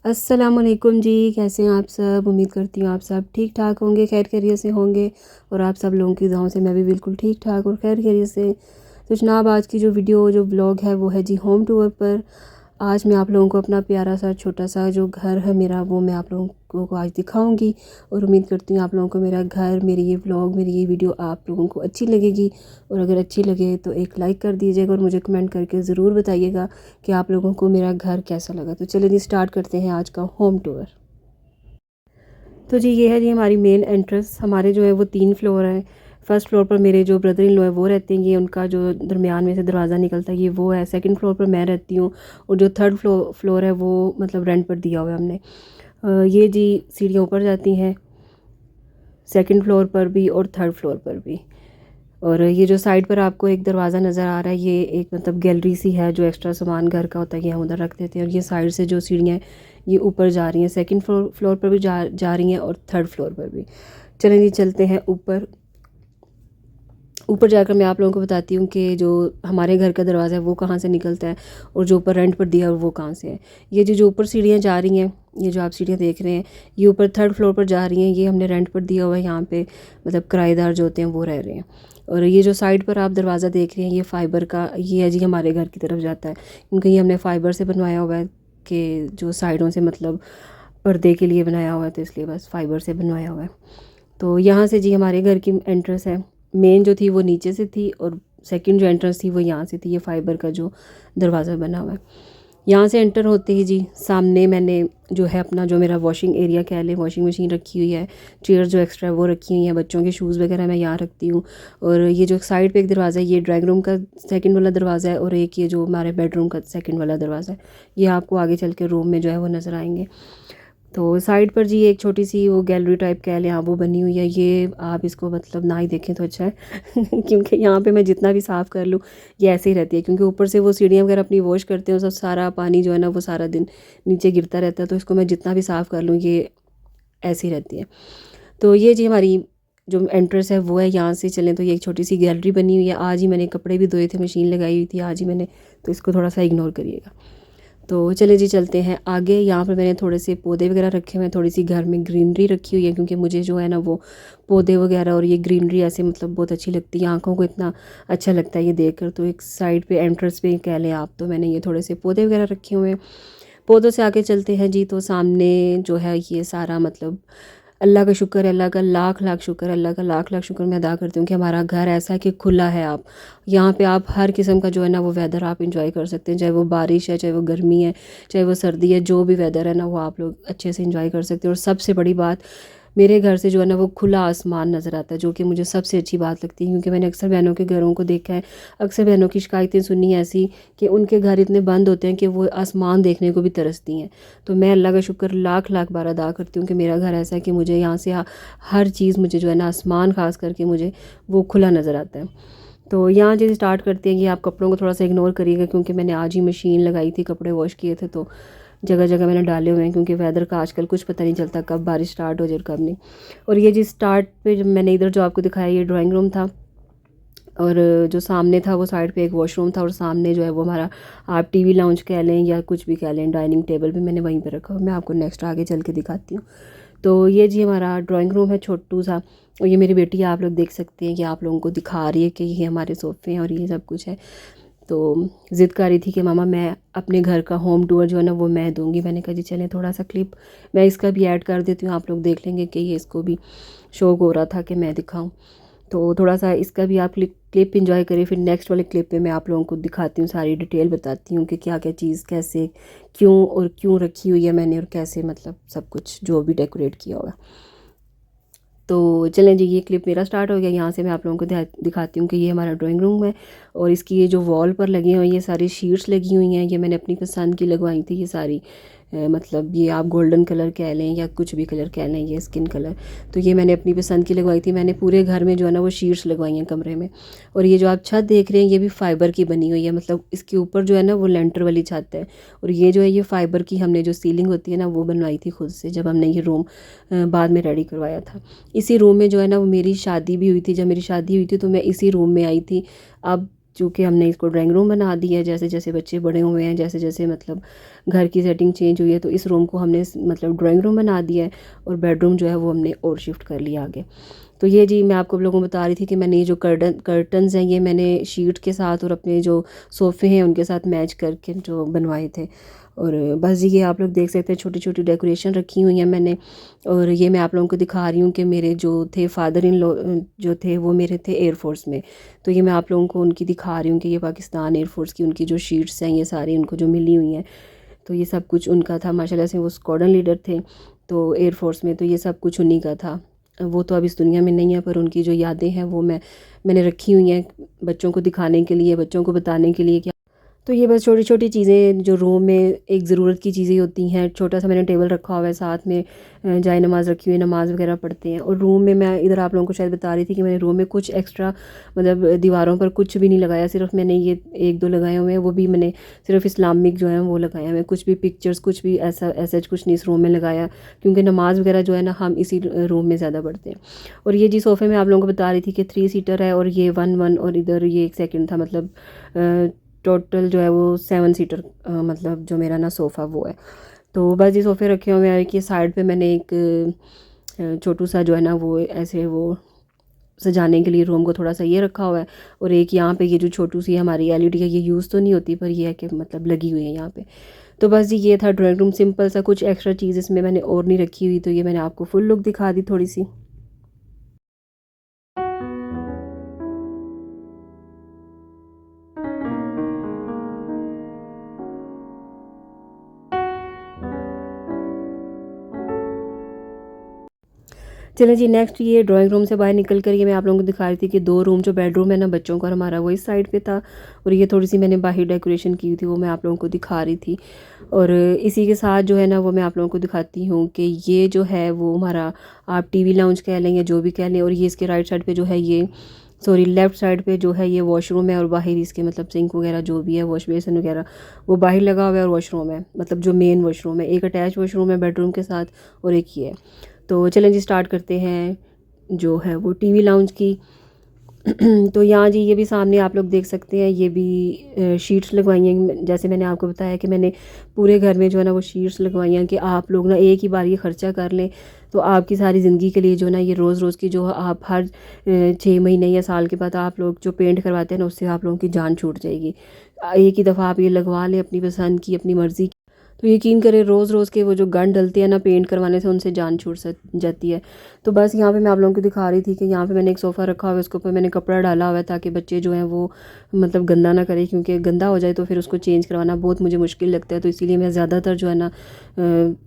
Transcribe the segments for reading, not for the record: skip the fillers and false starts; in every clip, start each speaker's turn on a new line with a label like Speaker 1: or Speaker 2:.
Speaker 1: अस्सलामुअलैकुम जी, कैसे हैं आप सब। उम्मीद करती हूँ आप सब ठीक ठाक होंगे, खैर खैरियत से होंगे। और आप सब लोगों की दुआओं से मैं भी बिल्कुल ठीक ठाक और खैर खैरियत से। तो जनाब, आज की जो वीडियो जो ब्लॉग है वो है जी होम टूर पर। आज मैं आप लोगों को अपना प्यारा सा छोटा सा जो घर है मेरा, वो मैं आप लोगों को आज दिखाऊंगी। और उम्मीद करती हूँ आप लोगों को मेरा घर, मेरी ये व्लॉग, मेरी ये वीडियो आप लोगों को अच्छी लगेगी। और अगर अच्छी लगे तो एक लाइक कर दीजिएगा और मुझे कमेंट करके ज़रूर बताइएगा कि आप लोगों को मेरा घर कैसा लगा। तो चलिए जी, स्टार्ट करते हैं आज का होम टूर। तो जी ये है जी हमारी मेन एंट्रेंस। हमारे जो है वो 3 फ्लोर हैं। फर्स्ट फ्लोर पर मेरे जो ब्रदर इन लॉ है वो रहते हैं, ये उनका जो दरमियान में से दरवाज़ा निकलता है ये वो है। सेकंड फ्लोर पर मैं रहती हूँ और जो थर्ड फ्लोर है वो मतलब रेंट पर दिया हुआ है हमने। ये जी सीढ़ियाँ ऊपर जाती हैं, सेकंड फ्लोर पर भी और थर्ड फ्लोर पर भी। और ये जो साइड पर आपको एक दरवाज़ा नज़र आ रहा है, ये एक मतलब गैलरी सी है, जो एक्स्ट्रा सामान घर का होता है ये हम उधर रख देते हैं। और ये साइड से जो सीढ़ियाँ हैं ये ऊपर जा रही हैं, सेकंड फ्लोर पर भी जा रही हैं और थर्ड फ्लोर पर भी। चलें जी, चलते हैं ऊपर। ऊपर जाकर मैं आप लोगों को बताती हूँ कि जो हमारे घर का दरवाज़ा है वो कहाँ से निकलता है और जो ऊपर रेंट पर दिया है वो कहाँ से है। ये जो ऊपर सीढ़ियाँ जा रही हैं, ये जो आप सीढ़ियाँ देख रहे हैं ये ऊपर थर्ड फ्लोर पर जा रही हैं। ये हमने रेंट पर दिया हुआ है, यहाँ पे मतलब किराएदार जो होते हैं वो रह रहे हैं। और ये जो साइड पर आप दरवाज़ा देख रहे हैं ये फाइबर का, ये है जी हमारे घर की तरफ जाता है, क्योंकि ये हमने फाइबर से बनवाया हुआ है कि जो साइडों से मतलब पर्दे के लिए बनाया हुआ है, तो इसलिए बस फाइबर से बनवाया हुआ है। तो यहाँ से जी हमारे घर की एंट्रेंस है। मेन जो थी वो नीचे से थी और सेकंड जो एंट्रेंस थी वो यहाँ से थी। ये फाइबर का जो दरवाज़ा बना हुआ है, यहाँ से एंटर होते ही जी सामने मैंने जो है अपना जो मेरा वॉशिंग एरिया कह लें, वॉशिंग मशीन रखी हुई है। चेयर जो एक्स्ट्रा है वो रखी हुई है, बच्चों के शूज़ वगैरह मैं यहाँ रखती हूँ। और ये जो साइड पे एक दरवाज़ा है ये ड्राइंग रूम का सेकंड वाला दरवाज़ा है, और एक ये जो हमारे बेडरूम का सेकंड वाला दरवाज़ा है। ये आपको आगे चल के रूम में जो है वो नज़र आएंगे। तो साइड पर जी एक छोटी सी वो गैलरी टाइप कह लें आप, वो बनी हुई है। ये आप इसको मतलब ना ही देखें तो अच्छा है क्योंकि यहाँ पे मैं जितना भी साफ़ कर लूँ ये ऐसे ही रहती है, क्योंकि ऊपर से वो सीढ़ियाँ वगैरह अपनी वॉश करते हैं, सब सारा पानी जो है ना वो सारा दिन नीचे गिरता रहता है। तो इसको मैं जितना भी साफ़ कर लूँ ये ऐसी रहती है। तो ये जी हमारी जो एंट्रेंस है वो है। यहाँ से चलें तो ये एक छोटी सी गैलरी बनी हुई है। आज ही मैंने कपड़े भी धोए थे, मशीन लगाई हुई थी आज ही मैंने, तो इसको थोड़ा सा इग्नोर करिएगा। तो चले जी चलते हैं आगे। यहाँ पर मैंने थोड़े से पौधे वगैरह रखे हुए हैं, थोड़ी सी घर में ग्रीनरी रखी हुई है, क्योंकि मुझे जो है ना वो पौधे वगैरह और ये ग्रीनरी ऐसे मतलब बहुत अच्छी लगती है, आंखों को इतना अच्छा लगता है ये देखकर। तो एक साइड पे एंट्रेंस पे कह लें आप, तो मैंने ये थोड़े से पौधे वगैरह रखे हुए हैं। पौधों से आगे चलते हैं जी, तो सामने जो है ये सारा मतलब अल्लाह का शुक्र है, अल्लाह का लाख लाख शुक्र है, अल्लाह का लाख लाख शुक्र मैं अदा करती हूँ कि हमारा घर ऐसा है कि खुला है। आप यहाँ पे आप हर किस्म का जो है ना वो वेदर आप इंजॉय कर सकते हैं, चाहे वो बारिश है, चाहे वो गर्मी है, चाहे वो सर्दी है, जो भी वेदर है ना वो आप लोग अच्छे से इंजॉय कर सकते हैं। और सबसे बड़ी बात, मेरे घर से जो है ना वो खुला आसमान नज़र आता है, जो कि मुझे सबसे अच्छी बात लगती है, क्योंकि मैंने अक्सर बहनों के घरों को देखा है, अक्सर बहनों की शिकायतें सुनी ऐसी कि उनके घर इतने बंद होते हैं कि वो आसमान देखने को भी तरसती हैं। तो मैं अल्लाह का शुक्र लाख लाख बार अदा करती हूँ कि मेरा घर ऐसा है कि मुझे यहाँ से हर चीज़, मुझे जो है ना आसमान खास करके मुझे वो खुला नज़र आता है। तो यहाँ जैसे स्टार्ट करते हैं कि आप कपड़ों को थोड़ा सा इग्नोर करिएगा, क्योंकि मैंने आज ही मशीन लगाई थी, कपड़े वॉश किए थे, तो जगह जगह मैंने डाले हुए हैं, क्योंकि वेदर का आजकल कुछ पता नहीं चलता कब बारिश स्टार्ट हो जाए और कब नहीं। और ये जी स्टार्ट पे जब मैंने इधर जो आपको दिखाया ये ड्राइंग रूम था, और जो सामने था वो साइड पे एक वॉशरूम था, और सामने जो है वो हमारा आप टीवी लाउंज कह लें या कुछ भी कह लें, डाइनिंग टेबल भी मैंने वहीं पे रखा। मैं आपको नेक्स्ट आगे चल के दिखाती हूँ। तो ये जी हमारा ड्राइंग रूम है छोटू सा, और ये मेरी बेटी आप लोग देख सकते हैं कि आप लोगों को दिखा रही है कि ये हमारे सोफ़े हैं और ये सब कुछ है। तो ज़िद कर रही थी कि मामा मैं अपने घर का होम टूर जो है ना वो मैं दूंगी। मैंने कहा जी चलें थोड़ा सा क्लिप मैं इसका भी ऐड कर देती हूँ, आप लोग देख लेंगे कि ये इसको भी शौक हो रहा था कि मैं दिखाऊं। तो थोड़ा सा इसका भी आप क्लिप इंजॉय करिए, फिर नेक्स्ट वाले क्लिप में मैं आप लोगों को दिखाती हूँ, सारी डिटेल बताती हूँ कि क्या क्या चीज़ कैसे क्यों रखी हुई है मैंने, और कैसे मतलब सब कुछ जो भी डेकोरेट किया होगा। तो चलें जी, ये क्लिप मेरा स्टार्ट हो गया। यहाँ से मैं आप लोगों को दिखाती हूँ कि ये हमारा ड्राइंग रूम है, और इसकी ये जो वॉल पर लगी हुई ये सारी शीट्स लगी हुई हैं, ये मैंने अपनी पसंद की लगवाई थी। ये सारी मतलब ये आप गोल्डन कलर कह लें या कुछ भी कलर कह लें, ये स्किन कलर, तो ये मैंने अपनी पसंद की लगवाई थी। मैंने पूरे घर में जो है ना वो शीट्स लगवाई हैं कमरे में। और ये जो आप छत देख रहे हैं ये भी फाइबर की बनी हुई है, मतलब इसके ऊपर जो है ना वो लेंटर वाली छत है, और ये जो है ये फाइबर की हमने जो सीलिंग होती है ना वो बनवाई थी खुद से, जब हमने ये रूम बाद में रेडी करवाया था। इसी रूम में जो है ना वो मेरी शादी भी हुई थी, जब मेरी शादी हुई थी तो मैं इसी रूम में आई थी। अब चूँकि हमने इसको ड्राइंग रूम बना दिया है, जैसे जैसे बच्चे बड़े हुए हैं, जैसे जैसे मतलब घर की सेटिंग चेंज हुई है, तो इस रूम को हमने मतलब ड्राइंग रूम बना दिया है और बेडरूम जो है वो हमने और शिफ्ट कर लिया आगे। तो ये जी मैं आपको लोगों को बता रही थी कि मैंने ये जो कर्टन्स हैं ये मैंने शीट के साथ और अपने जो सोफ़े हैं उनके साथ मैच करके जो बनवाए थे। और बस जी ये आप लोग देख सकते हैं छोटी छोटी डेकोरेशन रखी हुई हैं मैंने। और ये मैं आप लोगों को दिखा रही हूँ कि मेरे जो थे फादर इन लॉ जो थे वो मेरे थे एयरफोर्स में। तो ये मैं आप लोगों को उनकी दिखा रही हूँ कि ये पाकिस्तान एयरफोर्स की उनकी जो शीट्स हैं ये सारी उनको जो मिली हुई हैं। तो ये सब कुछ उनका था, माशाल्लाह से वो स्क्वाड्रन लीडर थे तो एयरफोर्स में, तो ये सब कुछ उन्हीं का था। वो तो अब इस दुनिया में नहीं है, पर उनकी जो यादें हैं वो मैंने रखी हुई हैं बच्चों को दिखाने के लिए, बच्चों को बताने के लिए कि तो ये बस छोटी छोटी चीज़ें जो रूम में एक ज़रूरत की चीज़ें होती हैं। छोटा सा मैंने टेबल रखा हुआ है, साथ में जाए नमाज़ रखी हुई है, नमाज़ वगैरह पढ़ते हैं। और रूम में मैं इधर आप लोगों को शायद बता रही थी कि मैंने रूम में कुछ एक्स्ट्रा मतलब दीवारों पर कुछ भी नहीं लगाया, सिर्फ मैंने ये 1-2 लगाए हुए हैं, वो भी मैंने सिर्फ इस्लामिक जो है वो लगाए हुए हैं। कुछ भी पिक्चर्स कुछ भी ऐसा कुछ नहीं इस रूम में लगाया, क्योंकि नमाज़ वगैरह जो है ना हम इसी रूम में ज़्यादा पढ़ते हैं। और ये जी सोफ़े में आप लोगों को बता रही थी कि 3 सीटर है और ये 1-1 और इधर ये एक सेकंड था, मतलब टोटल जो है वो 7 सीटर मतलब जो मेरा ना सोफ़ा वो है। तो बस ये सोफ़े रखे हुए हैं कि साइड पे मैंने एक छोटू सा जो है ना वो ऐसे वो सजाने के लिए रूम को थोड़ा सा ये रखा हुआ है। और एक यहाँ पे ये जो छोटू सी हमारी एलईडी है, ये यूज़ तो नहीं होती पर ये है कि मतलब लगी हुई है यहाँ पे। तो बस जी ये था ड्राइंग रूम, सिंपल सा, कुछ एक्स्ट्रा चीज़ इसमें मैंने और नहीं रखी हुई। तो ये मैंने आपको फुल लुक दिखा दी थोड़ी सी। चलें जी, नेक्स्ट ये ड्राइंग रूम से बाहर निकल कर ये मैं आप लोगों को दिखा रही थी कि 2 रूम जो बेडरूम है ना बच्चों का और हमारा, वो इस साइड पे था। और ये थोड़ी सी मैंने बाहर डेकोरेशन की थी, वो मैं आप लोगों को दिखा रही थी। और इसी के साथ जो है ना वो मैं आप लोगों को दिखाती हूँ कि ये जो है वो हमारा, आप टीवी लाउंज कह लें या जो भी कह लें। और ये इसके राइट साइड पे जो है ये, सॉरी लेफ़्ट साइड पे जो है ये वॉशरूम है। और बाहर इसके मतलब सिंक वगैरह जो भी है, वॉश बेसिन वगैरह वो बाहर लगा हुआ है। और वॉशरूम है, मतलब जो मेन वॉशरूम है, एक अटैच वॉशरूम है बेडरूम के साथ और एक ये है। तो चलें जी स्टार्ट करते हैं जो है वो टीवी लाउंज की। तो यहाँ जी ये भी सामने आप लोग देख सकते हैं, ये भी शीट्स लगवाई हैं। जैसे मैंने आपको बताया कि मैंने पूरे घर में जो है ना वो शीट्स लगवाई हैं कि आप लोग ना एक ही बार ये ख़र्चा कर लें तो आपकी सारी ज़िंदगी के लिए जो है ना ये रोज़ रोज़ की जो आप हर 6 महीने या साल के बाद आप लोग जो पेंट करवाते हैं ना उससे आप लोगों की जान छूट जाएगी। एक ही दफ़ा आप ये लगवा लें अपनी पसंद की, अपनी मर्ज़ी की, तो यकीन करें रोज़ रोज़ के वो जो गंद डलते हैं ना पेंट करवाने से, उनसे जान छूट जाती है। तो बस यहाँ पे मैं आप लोगों को दिखा रही थी कि यहाँ पे मैंने एक सोफ़ा रखा हुआ है, उसके ऊपर मैंने कपड़ा डाला हुआ है ताकि बच्चे जो हैं वो मतलब गंदा ना करें, क्योंकि गंदा हो जाए तो फिर उसको चेंज करवाना बहुत मुझे मुश्किल लगता है। तो इसीलिए मैं ज़्यादातर जो है ना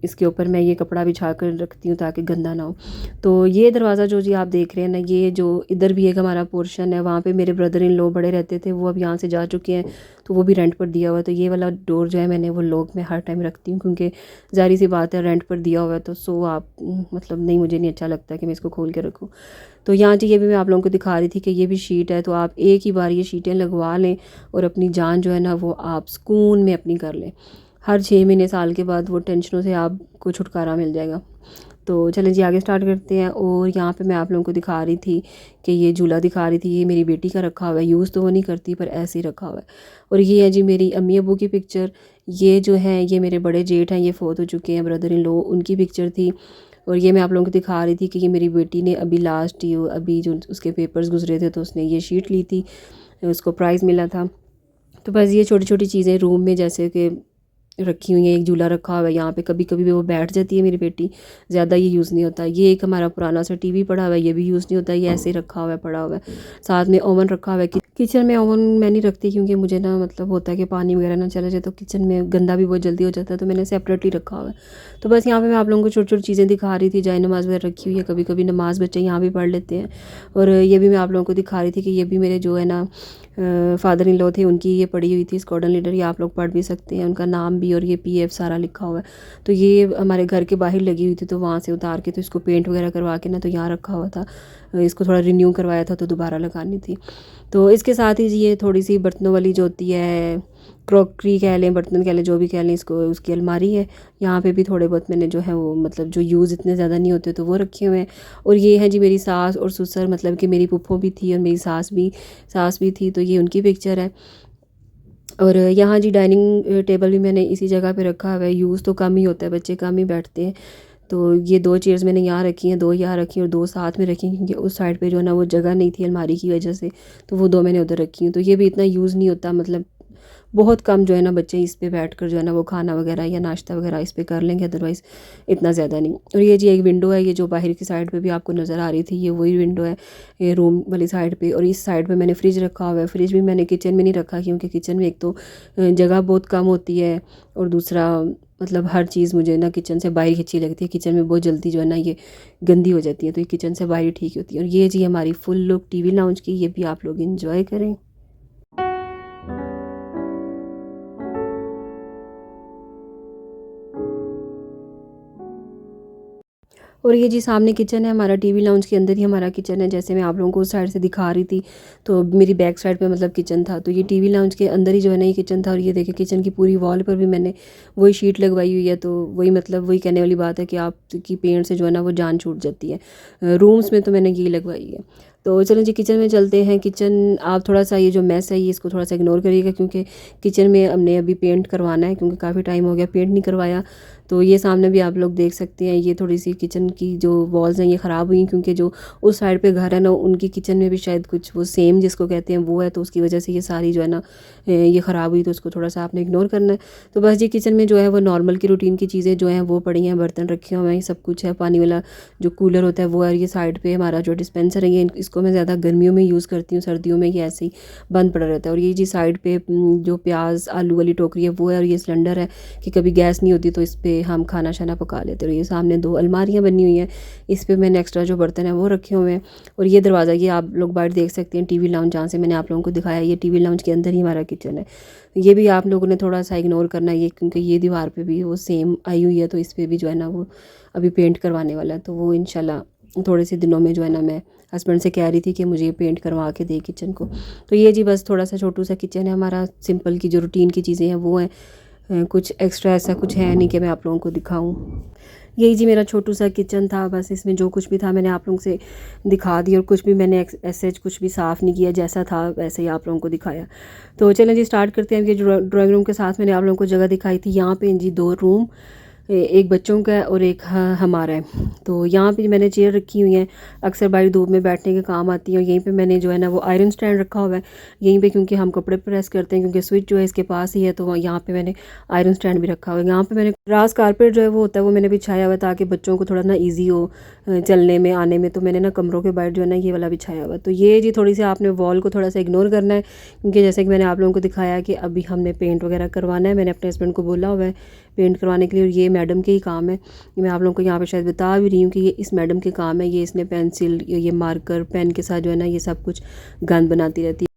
Speaker 1: इसके ऊपर मैं ये कपड़ा बिछा कर रखती हूँ ताकि गंदा ना हो। तो ये दरवाज़ा जो जी आप देख रहे हैं ना, ये जो इधर भी एक हमारा पोर्शन है, वहाँ पे मेरे ब्रदर इन लॉ बड़े रहते थे, वो अब यहाँ से जा चुके हैं, तो वो भी रेंट पर दिया हुआ है। तो ये वाला डोर जो है मैंने वो लॉक में हर टाइम रखती हूँ, क्योंकि ज़ाहिर सी बात है रेंट पर दिया हुआ है तो सो आप मतलब नहीं, मुझे नहीं अच्छा लगता कि मैं इसको खोल के रखूँ। तो यहाँ जी ये भी मैं आप लोगों को दिखा रही थी कि ये भी शीट है, तो आप एक ही बार ये शीटें लगवा लें और अपनी जान जो है ना वो आप सुकून में अपनी कर लें। हर 6 महीने साल के बाद वो टेंशनों से आपको छुटकारा मिल जाएगा। तो चलें जी आगे स्टार्ट करते हैं। और यहाँ पे मैं आप लोगों को दिखा रही थी कि ये झूला दिखा रही थी, ये मेरी बेटी का रखा हुआ है, यूज़ तो वो नहीं करती पर ऐसे ही रखा हुआ है। और ये है जी मेरी अम्मी अबू की पिक्चर। ये जो है ये मेरे बड़े जेठ हैं, ये फ़ौत हो चुके हैं, ब्रदर इन लॉ, उनकी पिक्चर थी। और ये मैं आप लोगों को दिखा रही थी कि ये मेरी बेटी ने अभी लास्ट ईयर, अभी जो उसके पेपर्स गुजरे थे तो उसने ये शीट ली थी, उसको प्राइज़ मिला था। तो बस ये छोटी छोटी चीज़ें रूम में जैसे कि रखी हुई है। एक झूला रखा हुआ है यहाँ पे, कभी कभी भी वो बैठ जाती है मेरी बेटी, ज़्यादा ये यूज़ नहीं होता। ये एक हमारा पुराना सा टीवी पड़ा हुआ है, ये भी यूज़ नहीं होता, ये ऐसे ही रखा हुआ है, पड़ा हुआ है। साथ में ओवन रखा हुआ है। किचन में ओवन मैं नहीं रखती क्योंकि मुझे ना मतलब होता है कि पानी वगैरह ना चला जाए तो किचन में गंदा भी बहुत जल्दी हो जाता है, तो मैंने सेपरेटली रखा हुआ है। तो बस यहाँ पे मैं आप लोगों को छोटी छोटी चीज़ें दिखा रही थी। जाए नमाज़ वगैरह रखी हुई है, कभी कभी नमाज़ बच्चे यहाँ भी पढ़ लेते हैं। और ये भी मैं आप लोगों को दिखा रही थी कि ये भी मेरे जो है ना फादर इन लॉ थे, उनकी ये पड़ी हुई थी स्क्वाड्रन लीडर, ये आप लोग पढ़ भी सकते हैं उनका नाम भी, और ये पीएफ सारा लिखा हुआ है। तो ये हमारे घर के बाहर लगी हुई थी, तो वहाँ से उतार के तो इसको पेंट वगैरह करवा के ना तो यहाँ रखा हुआ था, इसको थोड़ा रिन्यू करवाया था तो दोबारा लगानी थी। तो इसके इसके साथ ही जी ये थोड़ी सी बर्तनों वाली जो होती है, क्रॉकरी कह लें, बर्तन कह लें, जो भी कह लें इसको, उसकी अलमारी है। यहाँ पे भी थोड़े बहुत मैंने जो है वो मतलब जो यूज़ इतने ज़्यादा नहीं होते तो वो रखे हुए हैं। और ये है जी मेरी सास और ससुर, मतलब कि मेरी पुप्पो भी थी और मेरी सास भी थी, तो ये उनकी पिक्चर है। और यहाँ जी डाइनिंग टेबल भी मैंने इसी जगह पे रखा हुआ है। यूज़ तो कम ही होता है, बच्चे कम ही बैठते हैं। तो ये 2 चेयर्स मैंने यहाँ रखी हैं, 2 यहाँ रखी हैं और 2 साथ में रखी हैं, क्योंकि उस साइड पे जो है ना वो जगह नहीं थी अलमारी की वजह से, तो वो 2 मैंने उधर रखी हूँ। तो ये भी इतना यूज़ नहीं होता, मतलब बहुत कम जो है ना बच्चे इस पे बैठकर जो है ना वो खाना वगैरह या नाश्ता वगैरह इस पे कर लेंगे, अदरवाइज़ इतना ज़्यादा नहीं। और ये जी एक विंडो है, ये जो बाहर की साइड पे भी आपको नज़र आ रही थी, ये वही विंडो है, ये रूम वाली साइड पे। और इस साइड पे मैंने फ्रिज रखा हुआ है। फ्रिज भी मैंने किचन में नहीं रखा, क्योंकि किचन में एक तो जगह बहुत कम होती है, और दूसरा मतलब हर चीज़ मुझे ना किचन से बाहर खींची लगती है। किचन में बहुत जल्दी जो है ना ये गंदी हो जाती है, तो ये किचन से बाहर ठीक होती है। और ये जी हमारी फुल लुक टीवी लाउंज की, ये भी आप लोग इंजॉय करें। और ये जी सामने किचन है हमारा, टीवी लाउंज के अंदर ही हमारा किचन है। जैसे मैं आप लोगों को उस साइड से दिखा रही थी, तो मेरी बैक साइड पे मतलब किचन था, तो ये टीवी लाउंज के अंदर ही जो है ना ये किचन था। और ये देखिए किचन की पूरी वॉल पर भी मैंने वही शीट लगवाई हुई है। तो वही मतलब वही कहने वाली बात है कि आपकी पेंट से जो है ना वो जान छूट जाती है। रूम्स में तो मैंने ये लगवाई है। तो चलो जी किचन में चलते हैं। किचन आप थोड़ा सा ये जो मैस है ये इसको थोड़ा सा इग्नोर करिएगा, क्योंकि किचन में हमने अभी पेंट करवाना है, क्योंकि काफ़ी टाइम हो गया पेंट नहीं करवाया। तो ये सामने भी आप लोग देख सकते हैं, ये थोड़ी सी किचन की जो वॉल्स हैं ये ख़राब हुई, क्योंकि जो उस साइड पे घर है ना उनकी किचन में भी शायद कुछ वो सेम जिसको कहते हैं वो है, तो उसकी वजह से ये सारी जो है ना ये ख़राब हुई, तो उसको थोड़ा सा आपने इग्नोर करना है। तो बस ये किचन में जो है वो नॉर्मल की रूटीन की चीज़ें जो हैं वो पड़ी हैं, बर्तन रखे हुए हैं, सब कुछ है। पानी वाला जो कूलर होता है वो है, ये साइड पर हमारा जो डिस्पेंसर है ये इसको मैं ज़्यादा गर्मियों में यूज़ करती हूँ, सर्दियों में ये ऐसे ही बंद पड़ा रहता है। और ये जी साइड पे जो प्याज आलू वाली टोकरी है वो है, और ये सिलेंडर है कि कभी गैस नहीं होती तो इस पर हम खाना शाना पका लेते हैं। और ये सामने 2 अलमारियाँ बनी हुई हैं, इस पर मैंने एक्स्ट्रा जो बर्तन है वो रखे हुए हैं। और ये दरवाज़ा ये आप लोग बाहर देख सकते हैं, टीवी लाउंज जहाँ से मैंने आप लोगों को दिखाया, ये टीवी लाउंज के अंदर ही हमारा किचन है। ये भी आप लोगों ने थोड़ा सा इग्नोर करना है ये, क्योंकि ये दीवार पे भी वो सेम आई हुई है, तो इस पर भी जो है ना वो अभी पेंट करवाने वाला है। तो वो इंशाल्लाह थोड़े से दिनों में जो है ना मैं हस्बैंड से कह रही थी कि मुझे पेंट करवा के दे किचन को। तो ये जी बस थोड़ा सा छोटू सा किचन है हमारा, सिंपल की जो रूटीन की चीज़ें हैं वो हैं, कुछ एक्स्ट्रा ऐसा कुछ है नहीं कि मैं आप लोगों को दिखाऊं। यही जी मेरा छोटू सा किचन था, बस इसमें जो कुछ भी था मैंने आप लोगों से दिखा दी, और कुछ भी मैंने ऐसे कुछ भी साफ़ नहीं किया, जैसा था वैसे ही आप लोगों को दिखाया। तो चलें जी स्टार्ट करते हैं। ये जो ड्राइंग रूम के साथ मैंने आप लोगों को जगह दिखाई थी, यहाँ पे जी 2 रूम, एक बच्चों का है और एक हमारा है। तो यहाँ पे मैंने चेयर रखी हुई हैं, अक्सर बाहर धूप में बैठने के काम आती है। और यहीं पे मैंने जो है ना वो आयरन स्टैंड रखा हुआ है यहीं पे, क्योंकि हम कपड़े प्रेस करते हैं, क्योंकि स्विच जो है इसके पास ही है, तो यहाँ पे मैंने आयरन स्टैंड भी रखा हुआ है। यहाँ पे मैंने ग्रास कारपेट जो है वो होता है वो मैंने बिछाया हुआ है, ताकि बच्चों को थोड़ा ना ईजी हो चलने में आने में। तो मैंने ना कमरों के बाहर जो है ना ये वाला बिछाया हुआ है। तो ये जी थोड़ी सी आपने वॉल को थोड़ा सा इग्नोर करना है, क्योंकि जैसे कि मैंने आप लोगों को दिखाया कि अभी हमने पेंट वगैरह करवाना है। मैंने अपने हस्बैंड को बोला हुआ है पेंट करवाने के लिए, और ये मैडम के ही काम है। मैं आप लोगों को यहाँ पे शायद बता भी रही हूँ कि ये इस मैडम के काम है। ये इसने पेंसिल, ये मार्कर, पेन के साथ जो है ना ये सब कुछ गंद बनाती रहती है।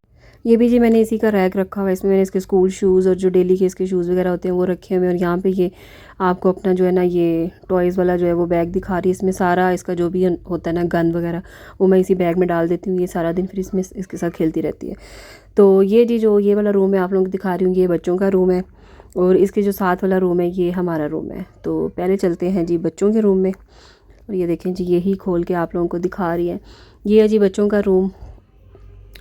Speaker 1: ये भी जी मैंने इसी का रैक रखा हुआ है, इसमें मैंने इसके स्कूल शूज़ और जो डेली के इसके शूज़ वगैरह होते हैं वो रखे हुए हैं। और यहाँ पे ये आपको अपना जो है ना ये टॉयज़ वाला जो है वो बैग दिखा रही है, इसमें सारा इसका जो भी होता है ना गंद वगैरह वो मैं इसी बैग में डाल देती हूँ। ये सारा दिन फिर इसमें इसके साथ खेलती रहती है। तो ये जी जो ये वाला रूम है आप लोगों को दिखा रही हूँ, ये बच्चों का रूम है, और इसके जो साथ वाला रूम है ये हमारा रूम है। तो पहले चलते हैं जी बच्चों के रूम में। और ये देखें जी यही खोल के आप लोगों को दिखा रही है, ये है जी बच्चों का रूम।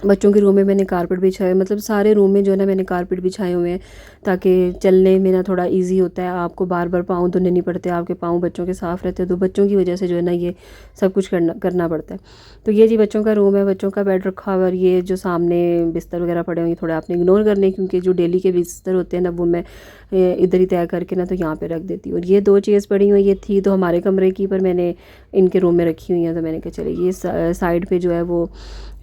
Speaker 1: बच्चों के रूम में मैंने कारपेट बिछाए, मतलब सारे रूम में जो है ना मैंने कारपेट बिछाए हुए हैं, ताकि चलने में ना थोड़ा इजी होता है, आपको बार बार पाँव धोने नहीं पड़ते, आपके पाँव बच्चों के साफ़ रहते हैं। तो बच्चों की वजह से जो है ना ये सब कुछ करना पड़ता है। तो ये जी बच्चों का रूम है, बच्चों का बेड रखा हुआ है। और ये जो सामने बिस्तर वगैरह पड़े हुए थोड़े आपने इग्नोर करने, क्योंकि जो डेली के बिस्तर होते हैं ना वो मैं इधर ही तय करके ना तो यहाँ पे रख देती हूँ। और ये 2 चेयर्स पड़ी हुई, ये थी तो हमारे कमरे की, पर मैंने इनके रूम में रखी हुई हैं। तो मैंने कहा चले ये साइड पे जो है वो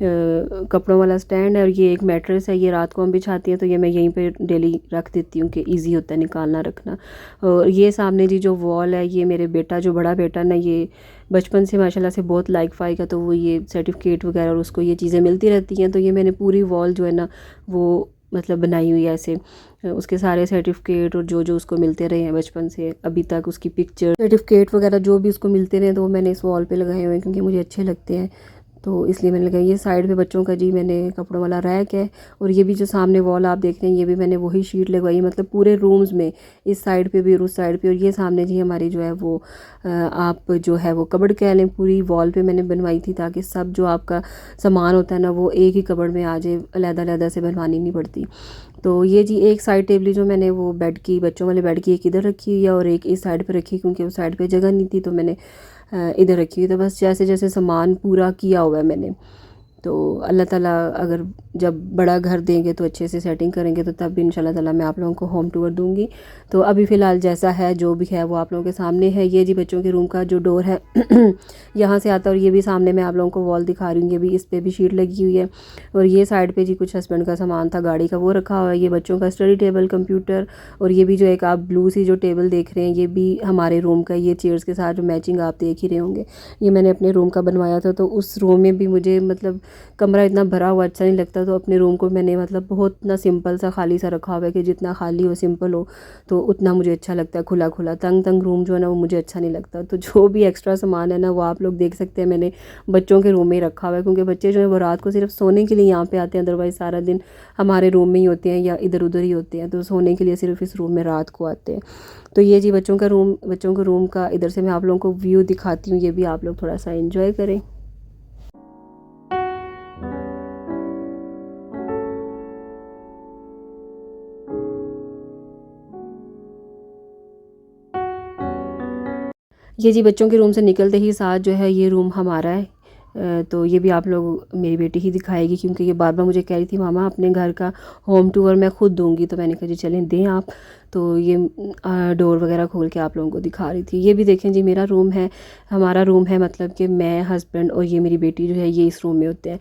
Speaker 1: कपड़ों वाला स्टैंड है, और ये एक मैट्रेस है, ये रात को हम बिछाती हैं, तो ये मैं यहीं पे डेली रख देती हूँ कि इजी होता है निकालना रखना। और ये सामने जी जो वॉल है, ये मेरे बेटा जो बड़ा बेटा ना ये बचपन से माशाल्लाह से बहुत लाइक फाई का, तो वो ये सर्टिफिकेट वगैरह और उसको ये चीज़ें मिलती रहती हैं। तो ये मैंने पूरी वॉल जो है ना वो मतलब बनाई हुई है ऐसे, उसके सारे सर्टिफिकेट और जो जो उसको मिलते रहे हैं बचपन से अभी तक, उसकी पिक्चर सर्टिफिकेट वगैरह जो भी उसको मिलते रहे, तो वो मैंने इस वॉल पे लगाए हुए हैं, क्योंकि मुझे अच्छे लगते हैं। तो इसलिए मैंने लगाई। ये साइड पे बच्चों का जी मैंने कपड़ों वाला रैक है, और ये भी जो सामने वॉल आप देख रहे हैं ये भी मैंने वही शीट लगवाई, मतलब पूरे रूम्स में, इस साइड पे भी और उस साइड पे। और ये सामने जी हमारी जो है वो आप जो है वो कबर्ड कह लें, पूरी वॉल पे मैंने बनवाई थी ताकि सब जो आपका सामान होता है ना वो एक ही कबर्ड में आ जाए, अलग-अलग से बनवानी नहीं पड़ती। तो ये जी एक साइड टेबल जो मैंने वो बेड की, बच्चों वाले बेड की, एक इधर रखी हुई है और एक इस साइड पे रखी, क्योंकि उस साइड पे जगह नहीं थी तो मैंने इधर रखी हुई। तो बस जैसे जैसे सामान पूरा किया हुआ है मैंने। तो अल्लाह ताला अगर जब बड़ा घर देंगे तो अच्छे से सेटिंग करेंगे तो तब भी इंशाल्लाह ताला मैं आप लोगों को होम टूर दूंगी। तो अभी फ़िलहाल जैसा है जो भी है वो आप लोगों के सामने है। ये जी बच्चों के रूम का जो डोर है यहाँ से आता है, और ये भी सामने मैं आप लोगों को वॉल दिखा रही हूँ, ये भी इस पर भी शीट लगी हुई है। और ये साइड पर जी कुछ हस्बैंड का सामान था गाड़ी का, वो रखा हुआ है। ये बच्चों का स्टडी टेबल, कंप्यूटर, और ये भी जो एक आप ब्लू सी जो टेबल देख रहे हैं ये भी हमारे रूम का, ये चेयर्स के साथ जो मैचिंग आप देख ही रहे होंगे। ये मैंने अपने रूम का बनवाया था, तो उस रूम में भी मुझे मतलब कमरा इतना भरा हुआ अच्छा नहीं लगता, तो अपने रूम को मैंने मतलब बहुत इतना सिंपल सा खाली सा रखा हुआ है कि जितना खाली हो सिंपल हो तो उतना मुझे अच्छा लगता है। खुला खुला तंग तंग रूम जो है ना वो मुझे अच्छा नहीं लगता। तो जो भी एक्स्ट्रा सामान है ना वो आप लोग देख सकते हैं मैंने बच्चों के रूम में ही रखा हुआ है, क्योंकि बच्चे जो है वो रात को सिर्फ सोने के लिए यहाँ पे आते हैं, अदरवाइज़ सारा दिन हमारे रूम में ही होते हैं या इधर उधर ही होते हैं। तो सोने के लिए सिर्फ इस रूम में रात को आते हैं। तो ये जी बच्चों के रूम का इधर से मैं आप लोगों को व्यू दिखाती हूँ, ये भी आप लोग थोड़ा सा इंजॉय करें। ये जी बच्चों के रूम से निकलते ही साथ जो है ये रूम हमारा है। तो ये भी आप लोग, मेरी बेटी ही दिखाएगी, क्योंकि ये बार बार मुझे कह रही थी मामा अपने घर का होम टूर मैं खुद दूंगी। तो मैंने कहा जी चलें दें आप। तो ये डोर वगैरह खोल के आप लोगों को दिखा रही थी। ये भी देखें जी मेरा रूम है, हमारा रूम है, मतलब कि मैं, हस्बैंड और ये मेरी बेटी जो है ये इस रूम में होते हैं।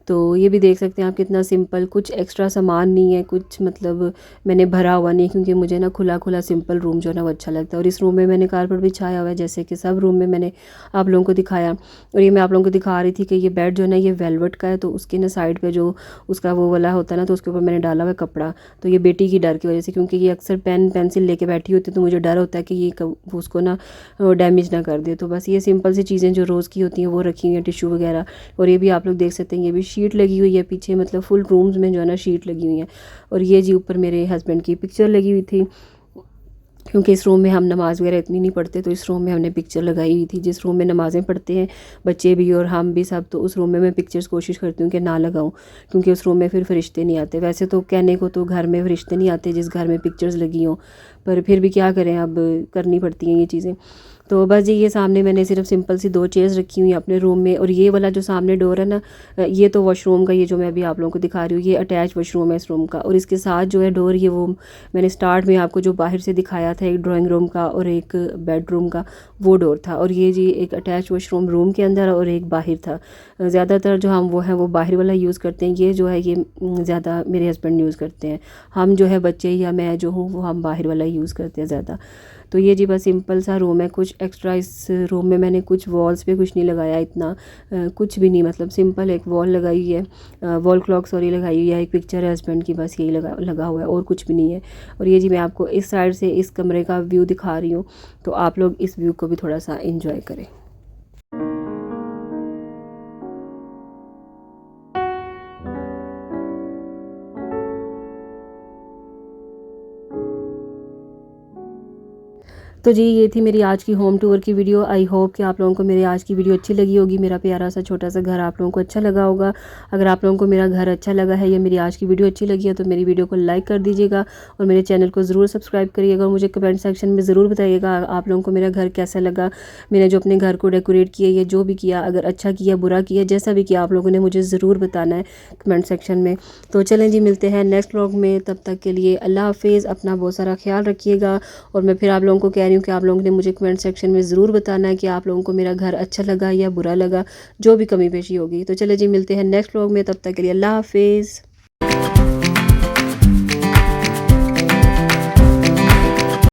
Speaker 1: तो ये भी देख सकते हैं आप कितना सिंपल, कुछ एक्स्ट्रा सामान नहीं है, कुछ मतलब मैंने भरा हुआ नहीं, क्योंकि मुझे ना खुला खुला सिंपल रूम जो है ना वो अच्छा लगता है। और इस रूम में मैंने कारपेट भी छाया हुआ है, जैसे कि सब रूम में मैंने आप लोगों को दिखाया। और ये मैं आप लोगों को दिखा रही थी कि ये बेड जो है ना ये वेलवेट का है, तो उसके ना साइड पे जो उसका वो वाला होता है ना, तो उसके ऊपर मैंने डाला हुआ है कपड़ा। तो ये बेटी की डर की वजह से, क्योंकि ये अक्सर पेन पेंसिल लेके बैठी होती है, तो मुझे डर होता है कि ये उसको ना डैमेज ना कर दे। तो बस ये सिंपल सी चीज़ें जो रोज़ की होती हैं वो रखी हुई हैं, टिश्यू वगैरह। और ये भी आप लोग देख सकते हैं ये भी शीट लगी हुई है पीछे, मतलब फुल रूम्स में जो है ना शीट लगी हुई है। और ये जी ऊपर मेरे हस्बैंड की पिक्चर लगी हुई थी, क्योंकि इस रूम में हम नमाज़ वगैरह इतनी नहीं पढ़ते, तो इस रूम में हमने पिक्चर लगाई हुई थी। जिस रूम में नमाज़ें पढ़ते हैं बच्चे भी और हम भी सब, तो उस रूम में मैं पिक्चर्स कोशिश करती हूँ कि ना लगाऊं, क्योंकि उस रूम में फिर फरिश्ते नहीं आते। वैसे तो कहने को तो घर में फरिश्ते नहीं आते जिस घर में पिक्चर्स लगी हों, पर फिर भी क्या करें, अब करनी पड़ती हैं ये चीज़ें। तो बस जी ये सामने मैंने सिर्फ सिंपल सी 2 चेयर्स रखी हुई हैं अपने रूम में। और ये वाला जो सामने डोर है ना, ये तो वॉशरूम का, ये जो मैं अभी आप लोगों को दिखा रही हूँ ये अटैच वॉशरूम है इस रूम का। और इसके साथ जो है डोर, ये वो मैंने स्टार्ट में आपको जो बाहर से दिखाया था, एक ड्राइंग रूम का और एक बेडरूम का, वो डोर था। और ये जी एक अटैच वॉशरूम रूम के अंदर और एक बाहर था। ज़्यादातर जो हम वो है वो बाहर वाला यूज़ करते हैं, ये जो है ये ज़्यादा मेरे हस्बैंड यूज़ करते हैं। हम जो है बच्चे या मैं जो हूँ वो हम बाहर वाला यूज़ करते हैं ज़्यादा। तो ये जी बस सिंपल सा रूम है, कुछ एक्स्ट्रा इस रूम में मैंने कुछ वॉल्स पे कुछ नहीं लगाया इतना, कुछ भी नहीं, मतलब सिंपल एक वॉल लगाई हुई है, वॉल क्लॉक सॉरी लगाई हुई है, एक पिक्चर है हस्बैंड की, बस यही लगा हुआ है और कुछ भी नहीं है। और ये जी मैं आपको इस साइड से इस कमरे का व्यू दिखा रही हूँ, तो आप लोग इस व्यू को भी थोड़ा सा इंजॉय करें। तो जी ये थी मेरी आज की होम टूर की वीडियो। आई होप कि आप लोगों को मेरी आज की वीडियो अच्छी लगी होगी। मेरा प्यारा सा छोटा सा घर आप लोगों को अच्छा लगा होगा। अगर आप लोगों को मेरा घर अच्छा लगा है या मेरी आज की वीडियो अच्छी लगी है तो मेरी वीडियो को लाइक कर दीजिएगा और मेरे चैनल को ज़रूर सब्सक्राइब करिएगा। और मुझे कमेंट सेक्शन में ज़रूर बताइएगा आप लोगों को मेरा घर कैसा लगा। मैंने जो अपने घर को डेकोरेट किया या जो भी किया, अगर अच्छा किया बुरा किया जैसा भी किया, आप लोगों ने मुझे ज़रूर बताना है कमेंट सेक्शन में। तो चलें जी मिलते हैं नेक्स्ट व्लॉग में, तब तक के लिए अल्लाह हाफिज़। अपना बहुत सारा ख्याल रखिएगा। और मैं फिर आप लोगों को कह रही हूँ कि आप लोगों ने मुझे कमेंट सेक्शन में ज़रूर बताना है कि आप लोगों को मेरा घर अच्छा लगा या बुरा लगा, जो भी कमी पेशी होगी। तो चले जी मिलते हैं नेक्स्ट व्लॉग में, तब तक के लिए अल्लाह हाफिज़।